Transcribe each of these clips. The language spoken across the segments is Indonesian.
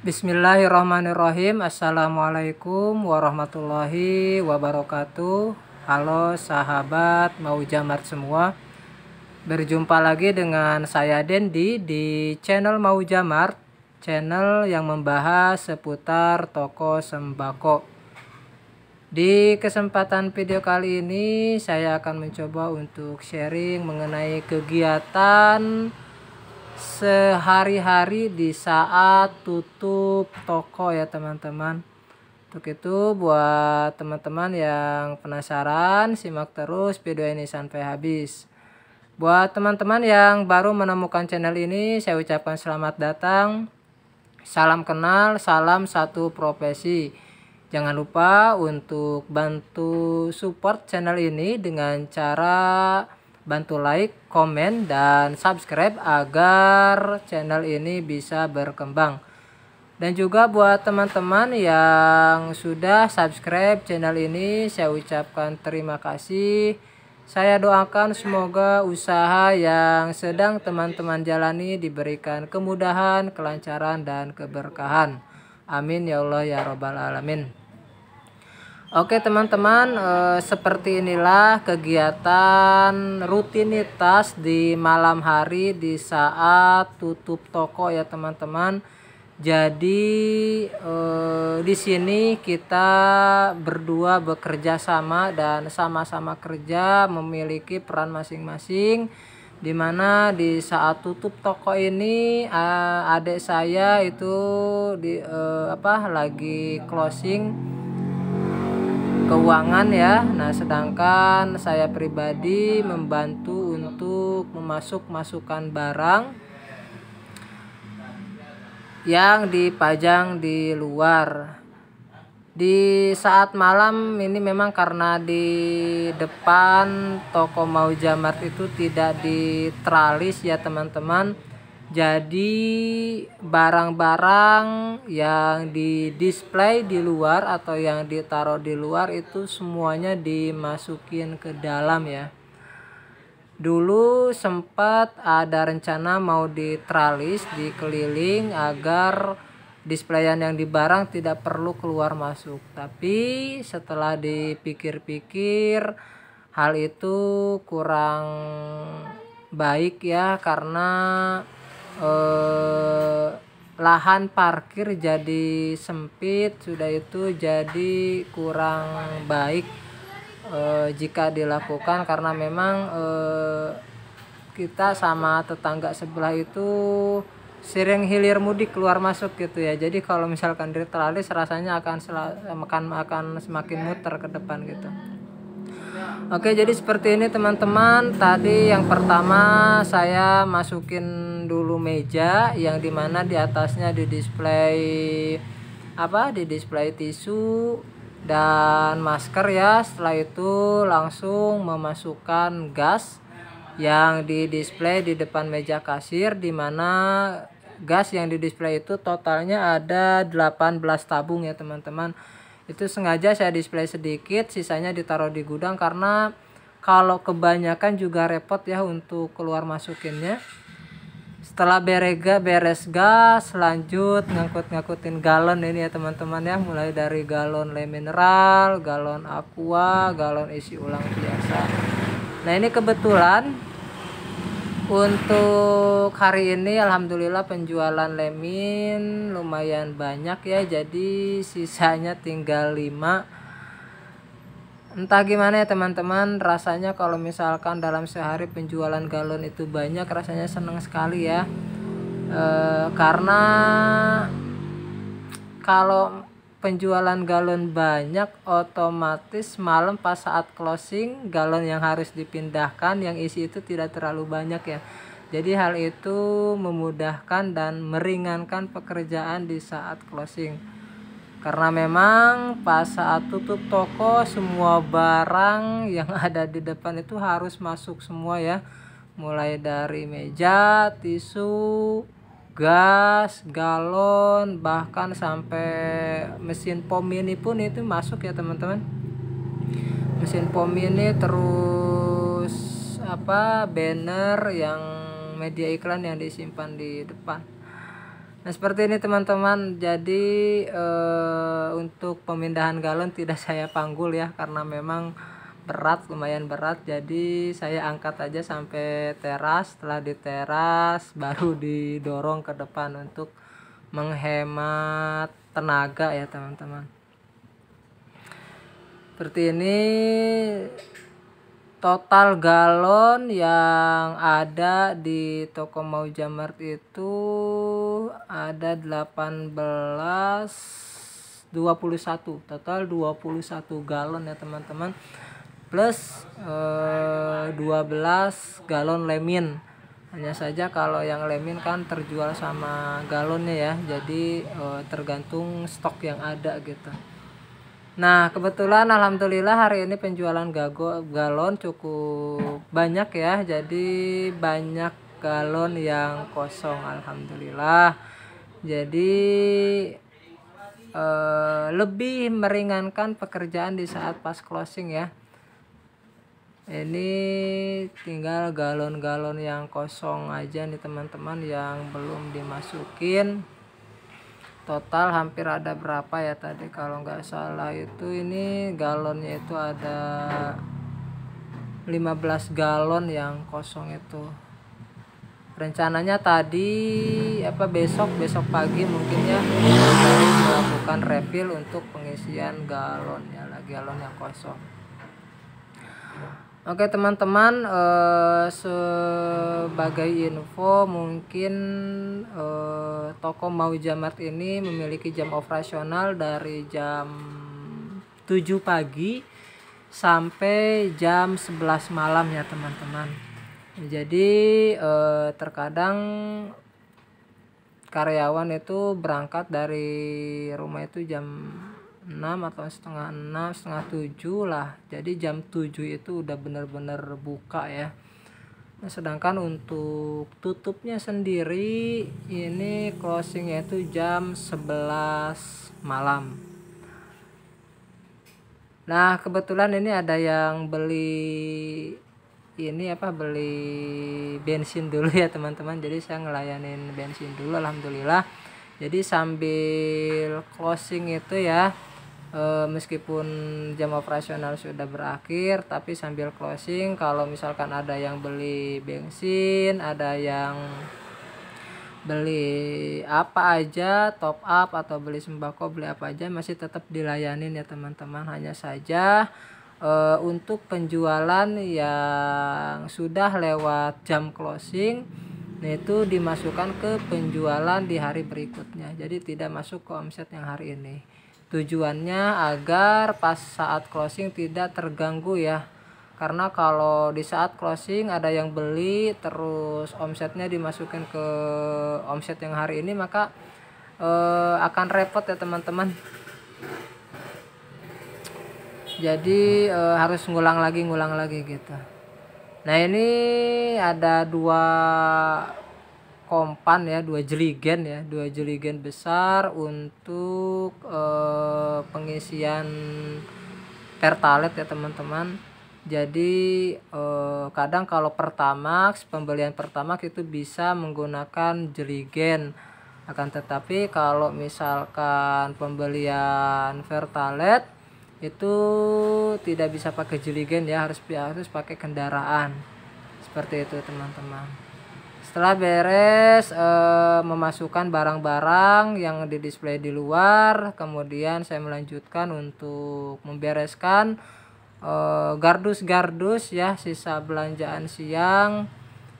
Bismillahirrahmanirrahim. Assalamualaikum warahmatullahi wabarakatuh. Halo sahabat Maujamart semua. Berjumpa lagi dengan saya Dendi di channel Maujamart, channel yang membahas seputar toko sembako. Di kesempatan video kali ini saya akan mencoba untuk sharing mengenai kegiatan sehari-hari di saat tutup toko ya teman-teman. Untuk itu buat teman-teman yang penasaran, simak terus video ini sampai habis. Buat teman-teman yang baru menemukan channel ini, saya ucapkan selamat datang. Salam kenal, salam satu profesi. Jangan lupa untuk bantu support channel ini dengan cara bantu like, komen, dan subscribe agar channel ini bisa berkembang. Dan juga buat teman-teman yang sudah subscribe channel ini, saya ucapkan terima kasih. Saya doakan semoga usaha yang sedang teman-teman jalani diberikan kemudahan, kelancaran, dan keberkahan. Amin ya Allah ya Rabbal Alamin. Oke teman-teman, seperti inilah kegiatan rutinitas di malam hari di saat tutup toko ya teman-teman. Jadi di sini kita berdua bekerja sama dan sama-sama kerja memiliki peran masing-masing. Dimana di saat tutup toko ini adik saya itu lagi closing keuangan ya. Nah sedangkan saya pribadi membantu untuk masukkan barang yang dipajang di luar. Di saat malam ini memang karena di depan toko Maujamart itu tidak ditralis ya teman-teman. Jadi barang-barang yang di display di luar atau yang ditaruh di luar itu semuanya dimasukin ke dalam ya. Dulu sempat ada rencana mau ditralis, dikeliling agar displayan yang di barang tidak perlu keluar masuk. Tapi setelah dipikir-pikir hal itu kurang baik ya, karena lahan parkir jadi sempit, sudah itu jadi kurang baik jika dilakukan, karena memang kita sama tetangga sebelah itu sering hilir mudik keluar masuk gitu ya. Jadi kalau misalkan ditralis rasanya akan semakin muter ke depan gitu. Oke, jadi seperti ini teman-teman. Tadi yang pertama saya masukin dulu meja yang dimana di atasnya di display tisu dan masker ya. Setelah itu langsung memasukkan gas yang di display di depan meja kasir, dimana gas yang di display itu totalnya ada 18 tabung ya teman-teman. Itu sengaja saya display sedikit, sisanya ditaruh di gudang karena kalau kebanyakan juga repot ya untuk keluar masukinnya. Setelah beres gas, lanjut ngangkutin galon ini ya teman-teman ya, mulai dari galon le mineral, galon aqua, galon isi ulang biasa. Nah ini kebetulan untuk hari ini alhamdulillah penjualan lemin lumayan banyak ya, jadi sisanya tinggal 5. Entah gimana ya teman-teman, rasanya kalau misalkan dalam sehari penjualan galon itu banyak, rasanya senang sekali ya. Karena kalau penjualan galon banyak, otomatis malam pas saat closing galon yang harus dipindahkan yang isi itu tidak terlalu banyak ya. Jadi hal itu memudahkan dan meringankan pekerjaan di saat closing. Karena memang pas saat tutup toko semua barang yang ada di depan itu harus masuk semua ya. Mulai dari meja, tisu, gas, galon, bahkan sampai mesin pom mini pun itu masuk ya teman-teman. Mesin pom mini, terus banner yang media iklan yang disimpan di depan. Nah seperti ini teman-teman, jadi untuk pemindahan galon tidak saya panggul ya, karena memang berat, lumayan berat, jadi saya angkat aja sampai teras. Setelah di teras baru didorong ke depan untuk menghemat tenaga ya teman-teman. Seperti ini total galon yang ada di toko Mauja Mart itu ada 21, total 21 galon ya teman-teman, plus 12 galon lemin. Hanya saja kalau yang lemin kan terjual sama galonnya ya, jadi tergantung stok yang ada gitu. Nah kebetulan alhamdulillah hari ini penjualan galon cukup banyak ya, jadi banyak galon yang kosong alhamdulillah. Jadi lebih meringankan pekerjaan di saat pas closing ya. Ini tinggal galon-galon yang kosong aja nih teman-teman, yang belum dimasukin. Total hampir ada berapa ya tadi, kalau nggak salah itu ini galonnya itu ada 15 galon yang kosong itu. Rencananya tadi besok pagi mungkin ya baru melakukan refill untuk pengisian galon yang kosong. Oke teman-teman, sebagai info mungkin toko Mauja Mart ini memiliki jam operasional dari jam 7 pagi sampai jam 11 malam ya teman-teman. Jadi terkadang karyawan itu berangkat dari rumah itu jam 6 atau setengah 6, setengah 7 lah. Jadi jam 7 itu udah bener-bener buka ya. Nah, sedangkan untuk tutupnya sendiri ini closingnya itu jam 11 malam. Nah kebetulan ini ada yang beli bensin dulu ya teman-teman, jadi saya ngelayanin bensin dulu alhamdulillah. Jadi sambil closing itu ya, meskipun jam operasional sudah berakhir, tapi sambil closing kalau misalkan ada yang beli bensin, ada yang beli apa aja, top up atau beli sembako, beli apa aja masih tetap dilayanin ya teman-teman. Hanya saja untuk penjualan yang sudah lewat jam closing, nah itu dimasukkan ke penjualan di hari berikutnya, jadi tidak masuk ke omset yang hari ini. Tujuannya agar pas saat closing tidak terganggu ya, karena kalau di saat closing ada yang beli terus omsetnya dimasukin ke omset yang hari ini, maka akan repot ya teman-teman. Jadi harus ngulang lagi gitu. Nah ini ada dua kompan ya, dua jeligen besar untuk pengisian pertalite ya teman-teman. Jadi kadang kalau pembelian Pertamax itu bisa menggunakan jeligen, akan tetapi kalau misalkan pembelian Pertalite itu tidak bisa pakai jeligen ya, harus pakai kendaraan. Seperti itu teman-teman. Setelah beres memasukkan barang-barang yang di display di luar, kemudian saya melanjutkan untuk membereskan gardus ya, sisa belanjaan siang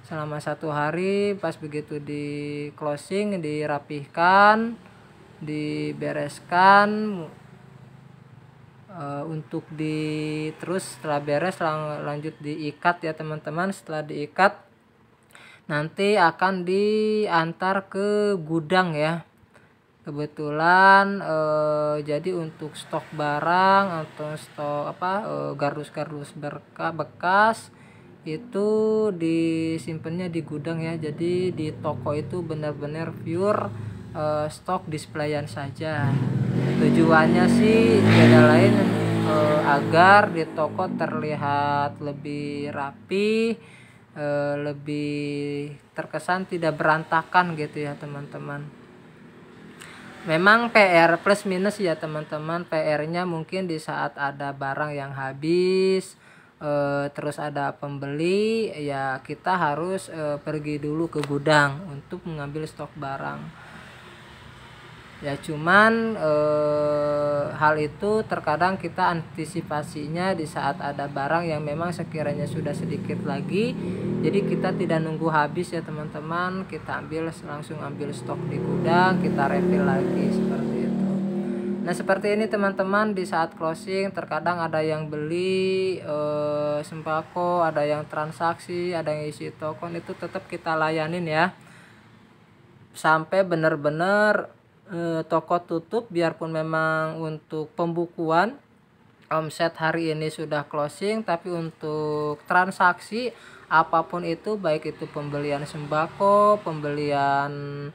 selama 1 hari. Pas begitu di closing, dirapihkan, dibereskan untuk terus setelah beres lanjut diikat ya teman-teman. Setelah diikat nanti akan diantar ke gudang ya. Kebetulan jadi untuk stok barang atau stok gardus-gardus bekas itu disimpannya di gudang ya. Jadi di toko itu benar-benar pure stok displayan saja. Tujuannya sih tidak lain agar di toko terlihat lebih rapi, lebih terkesan tidak berantakan gitu ya teman-teman. memang PR plus minus ya teman-teman. PR-nya mungkin di saat ada barang yang habis, terus ada pembeli, ya kita harus pergi dulu ke gudang untuk mengambil stok barang. Ya cuman hal itu terkadang kita antisipasinya di saat ada barang yang memang sekiranya sudah sedikit lagi, jadi kita tidak nunggu habis ya teman-teman, kita langsung ambil stok di gudang, kita refill lagi seperti itu. Nah seperti ini teman-teman, di saat closing terkadang ada yang beli sembako, ada yang transaksi, ada yang isi token, itu tetap kita layanin ya sampai benar-benar toko tutup. Biarpun memang untuk pembukuan omset hari ini sudah closing, tapi untuk transaksi apapun itu, baik itu pembelian sembako, pembelian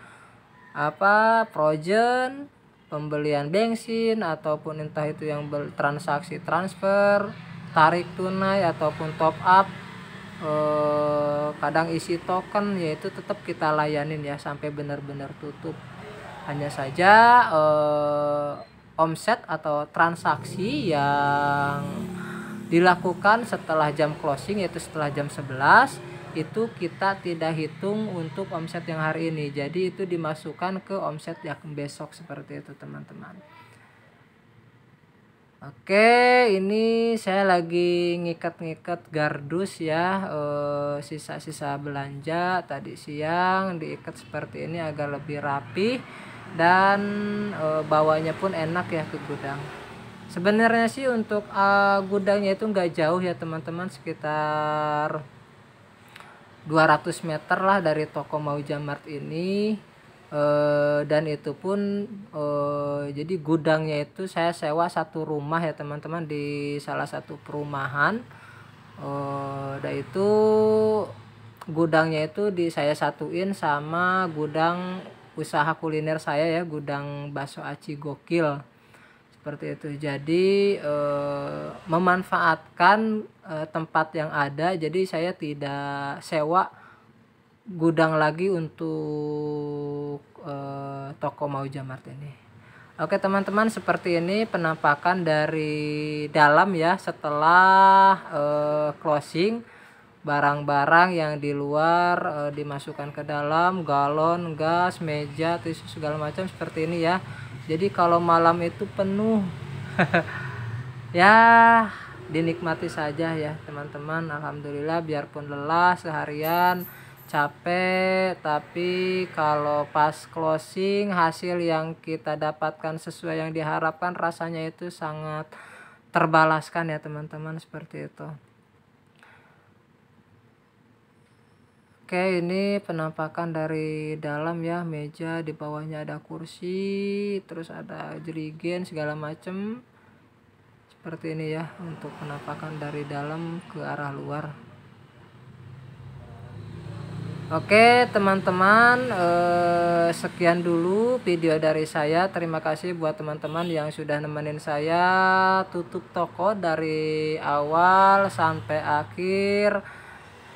projen, pembelian bensin, ataupun entah itu yang transaksi transfer, tarik tunai, ataupun top up, kadang isi token, yaitu tetap kita layanin ya sampai benar-benar tutup. Hanya saja omset atau transaksi yang dilakukan setelah jam closing, yaitu setelah jam 11, itu kita tidak hitung untuk omset yang hari ini, jadi itu dimasukkan ke omset yang besok seperti itu teman-teman. Oke, ini saya lagi ngikat-ngikat gardus ya, sisa-sisa belanja tadi siang diikat seperti ini agar lebih rapi dan bawanya pun enak ya ke gudang. Sebenarnya sih untuk gudangnya itu nggak jauh ya teman-teman, sekitar 200 meter lah dari toko Mauja Mart ini. Dan itu pun jadi gudangnya itu saya sewa satu rumah ya teman-teman di salah satu perumahan. Dan itu gudangnya itu saya satuin sama gudang usaha kuliner saya ya, gudang bakso aci gokil seperti itu. Jadi memanfaatkan tempat yang ada, jadi saya tidak sewa gudang lagi untuk toko Mauja Mart ini. Oke teman-teman, seperti ini penampakan dari dalam ya setelah closing. Barang-barang yang di luar dimasukkan ke dalam, galon, gas, meja, tisu segala macam seperti ini ya. Jadi kalau malam itu penuh ya dinikmati saja ya teman-teman. Alhamdulillah, biarpun lelah seharian, capek, tapi kalau pas closing hasil yang kita dapatkan sesuai yang diharapkan, rasanya itu sangat terbalaskan ya teman-teman, seperti itu. Oke, ini penampakan dari dalam ya, meja, di bawahnya ada kursi, terus ada jerigen segala macem seperti ini ya untuk penampakan dari dalam ke arah luar. Oke teman-teman, sekian dulu video dari saya. Terima kasih buat teman-teman yang sudah nemenin saya tutup toko dari awal sampai akhir.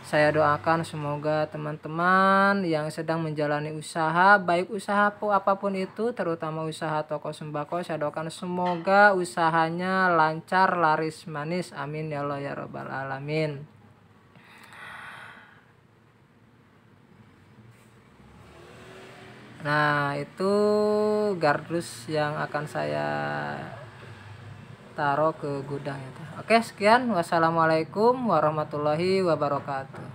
Saya doakan semoga teman-teman yang sedang menjalani usaha, baik usaha apapun itu, terutama usaha toko sembako, saya doakan semoga usahanya lancar, laris manis, amin ya Allah ya Rabbal Alamin. Nah itu gardus yang akan saya taruh ke gudang itu. Oke, sekian, wassalamualaikum warahmatullahi wabarakatuh.